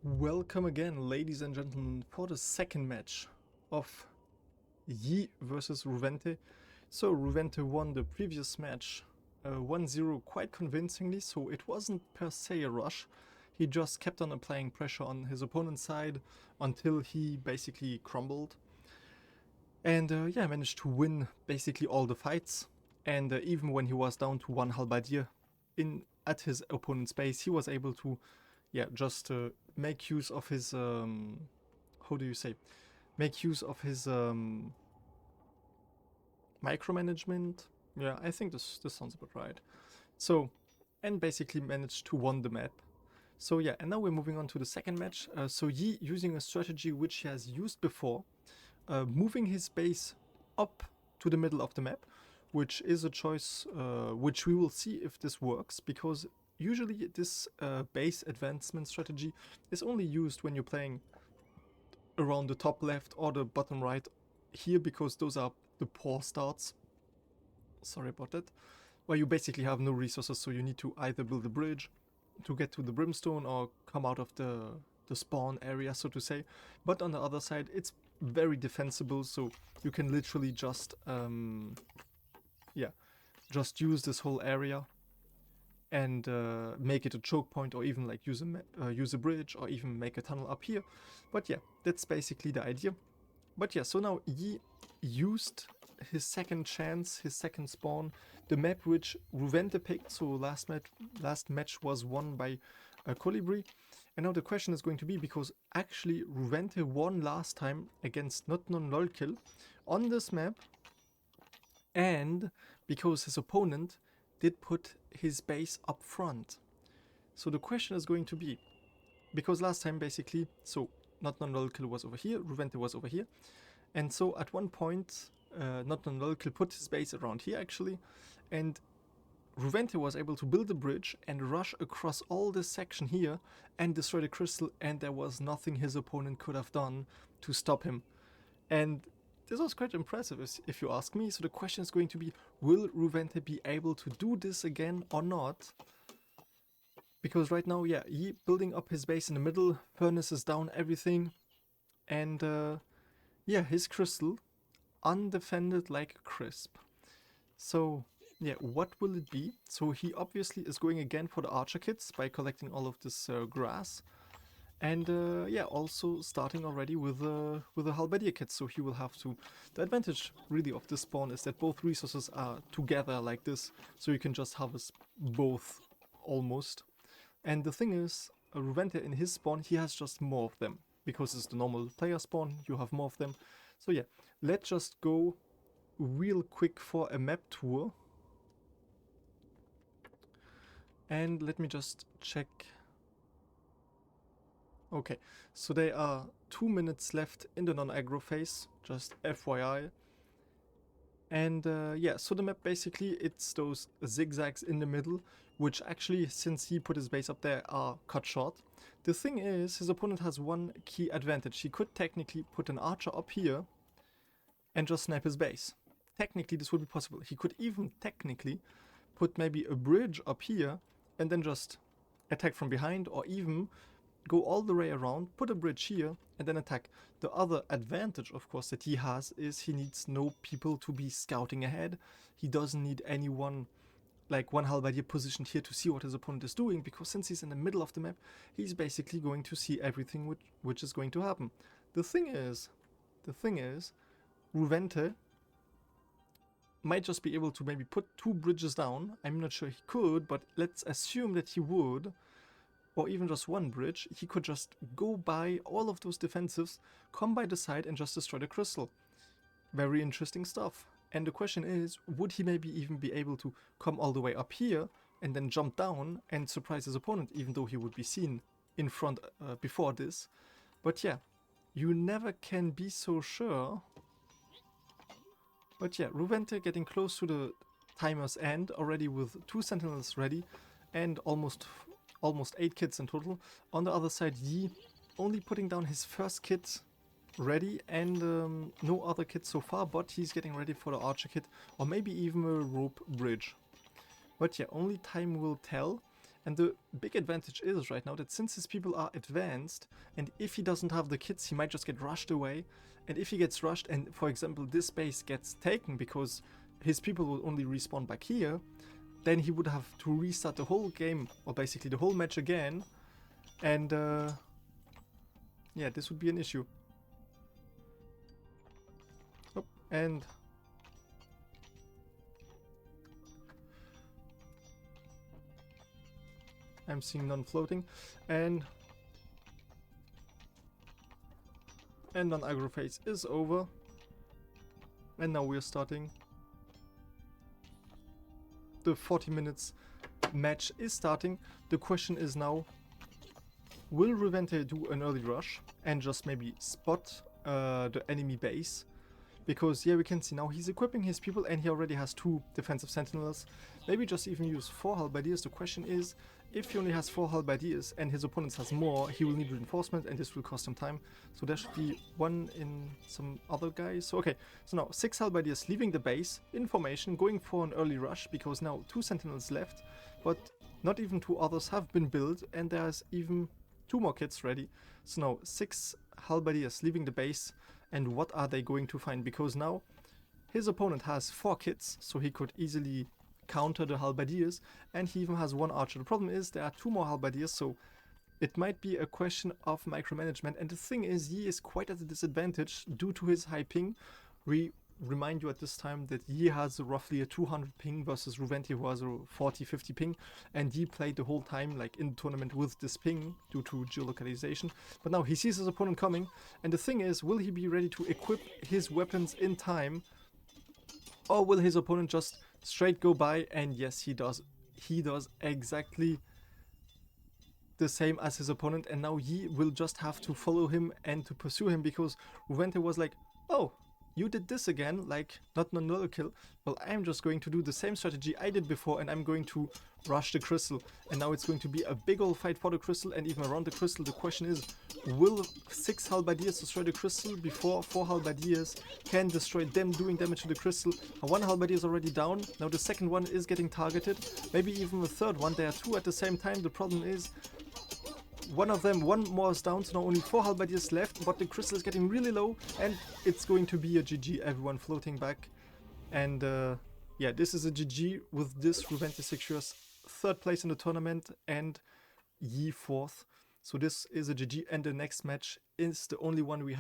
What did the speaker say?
Welcome again, ladies and gentlemen, for the second match of Yi versus Ruvente. So Ruvente won the previous match 1-0 quite convincingly, so it wasn't per se a rush. He just kept on applying pressure on his opponent's side until he basically crumbled. And yeah, managed to win basically all the fights. And even when he was down to one halberdier at his opponent's base, he was able to just make use of his how do you say? Make use of his micromanagement. Yeah, I think this sounds about right. So, and basically managed to win the map. So yeah, and now we're moving on to the second match. So Yi using a strategy which he has used before, moving his base up to the middle of the map, which is a choice which we will see if this works, because usually this base advancement strategy is only used when you're playing around the top left or the bottom right here, because those are the poor starts. Sorry about that. Where you basically have no resources, so you need to either build a bridge to get to the brimstone or come out of the spawn area, so to say. But on the other side, it's very defensible, so you can literally just just use this whole area and make it a choke point, or even like use a bridge, or even make a tunnel up here. But yeah, that's basically the idea. But yeah, so now Yi used his second chance, his second spawn, the map which Ruvente picked. So last match was won by Colibri. And now the question is going to be, because actually Ruvente won last time against Not Non-Aggro on this map, and because his opponent did put his base up front. So the question is going to be, because last time basically, so Not Non-Aggro was over here, Ruvente was over here, and so at one point Not Non-Aggro put his base around here actually, and Ruvente was able to build a bridge and rush across all this section here and destroy the crystal, and there was nothing his opponent could have done to stop him. And this was quite impressive if you ask me. So the question is going to be, will Ruvente be able to do this again or not? Because right now, yeah, he building up his base in the middle, furnaces down, everything. And yeah, his crystal undefended like a crisp. So yeah, what will it be? So he obviously is going again for the archer kits by collecting all of this grass. And yeah, also starting already with a halberdier kit, so he will have to... The advantage really of this spawn is that both resources are together like this, so you can just harvest both almost. And the thing is, Ruvente in his spawn, he has just more of them, because it's the normal player spawn, you have more of them. So yeah, let's just go real quick for a map tour. And let me just check. Okay, so there are 2 minutes left in the non-aggro phase, just FYI. And yeah, so the map basically, it's those zigzags in the middle, which actually, since he put his base up there, are cut short. The thing is, his opponent has one key advantage. He could technically put an archer up here and just snipe his base. Technically, this would be possible. He could even technically put maybe a bridge up here and then just attack from behind, or even go all the way around, put a bridge here, and then attack. The other advantage, of course, that he has is he needs no people to be scouting ahead. He doesn't need anyone, like one halberdier positioned here to see what his opponent is doing, because since he's in the middle of the map, he's basically going to see everything which is going to happen. The thing is, Ruvente might just be able to maybe put 2 bridges down. I'm not sure he could, but let's assume that he would. Or even just 1 bridge. He could just go by all of those defensives, come by the side and just destroy the crystal. Very interesting stuff. And the question is, would he maybe even be able to come all the way up here and then jump down and surprise his opponent, even though he would be seen in front before this. But yeah, you never can be so sure. But yeah, Ruvente getting close to the timer's end already with 2 sentinels ready and almost 8 kits in total. On the other side, Yi only putting down his first kit ready, and no other kit so far, but he's getting ready for the archer kit, or maybe even a rope bridge. But yeah, only time will tell. And the big advantage is right now that since his people are advanced, and if he doesn't have the kits, he might just get rushed away. And if he gets rushed and, for example, this base gets taken because his people will only respawn back here, then he would have to restart the whole game, or basically the whole match again. And yeah, this would be an issue. Oh, and I'm seeing non-floating, and Non-Aggro Phase is over. And now we're starting. The 40 minutes match is starting. The question is now, will Ruvente do an early rush and just maybe spot the enemy base? Because yeah, we can see now he's equipping his people and he already has 2 defensive sentinels. Maybe just even use 4 halberdiers. The question is, if he only has 4 halberdiers and his opponent has more, he will need reinforcement and this will cost him time. So there should be 1 in some other guys. So okay, so now 6 halberdiers leaving the base in formation, going for an early rush because now 2 sentinels left, but not even 2 others have been built and there's even 2 more kits ready. So now 6 halberdiers leaving the base. And what are they going to find? Because now his opponent has 4 kits, so he could easily counter the halberdiers, and he even has 1 archer. The problem is there are 2 more halberdiers, so it might be a question of micromanagement. And the thing is, Yi is quite at a disadvantage due to his high ping. We remind you at this time that Yi has roughly a 200 ping versus Ruvente, who has a 40-50 ping, and Yi played the whole time like in the tournament with this ping due to geolocalization. But now he sees his opponent coming, and the thing is, will he be ready to equip his weapons in time, or will his opponent just straight go by? And yes, he does. He does exactly the same as his opponent, and now Yi will just have to follow him and to pursue him because Ruvente was like, oh, you did this again, like not no kill. Well, I'm just going to do the same strategy I did before and I'm going to rush the crystal. And now it's going to be a big old fight for the crystal and even around the crystal. The question is, will 6 halberdiers destroy the crystal before 4 halberdiers can destroy them doing damage to the crystal? 1 halberdier is already down. Now the second one is getting targeted. Maybe even the third one. There are 2 at the same time. The problem is, one more is down, so now only 4 halberdiers left, but the crystal is getting really low, and it's going to be a GG, everyone floating back. And yeah, this is a GG. With this, Ruvente secures 3rd place in the tournament and Yi 4th. So this is a GG, and the next match is the only one we have.